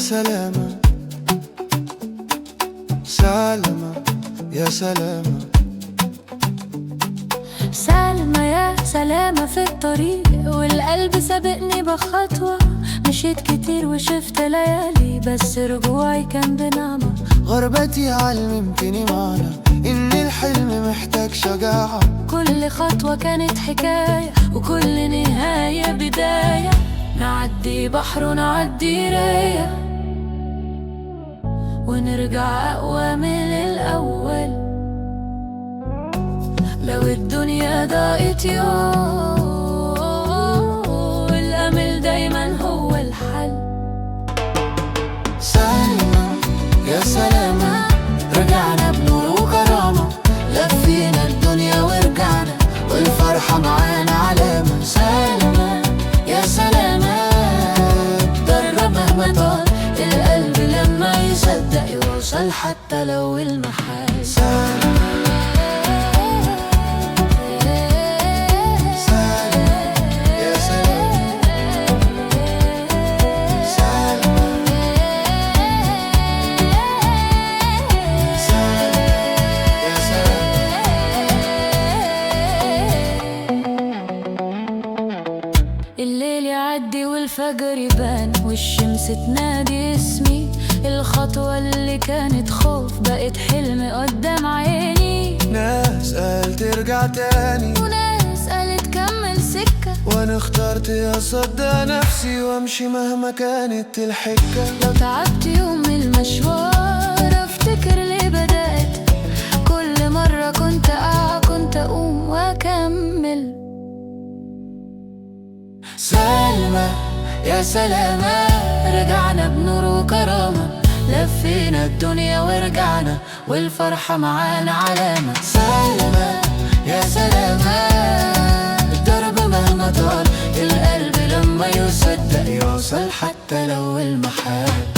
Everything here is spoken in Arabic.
سلامة سلامة يا سلامة سلمى يا سلامة في الطريق، والقلب سابقني بخطوة. مشيت كتير وشفت ليالي، بس رجوعي كان بنعمة. غربتي علمتني معنى إن الحلم محتاج شجاعة. كل خطوة كانت حكاية، وكل نهاية بداية. نعدي بحر ونعدي راية، ونرجع أقوى من الأول. لو الدنيا ضاقت يوم، الأمل دايما هو الحل. سلمى يا سلامة رجعنا بنور وكرامة، لفينا الدنيا ورجعنا والفرحة معانا علامة. سلمى يا سلامة درب مهما طال، القلب لما يصدق يوصل حتى لو المحال. سلمى الليل يعدي والفجر يبان، والشمس تنادي اسمي. الخطوة اللي كانت خوف بقت حلم قدام عيني. ناس قال ترجع تاني، وناس قالت كمل سكة، وانا اخترت اصدق نفسي وامشي مهما كانت الحكة. لو تعبت يوم من المشوار افتكر ليه بدأت. كل مرة كنت أقع كنت أقوم وأكمل. سلمى يا سلامة رجعنا بنور وكرامة، لفينا الدنيا ورجعنا والفرحة معانا علامة. سلمى يا سلامة الضرب مهما طال، القلب لما يصدق يوصل حتى لو المحال.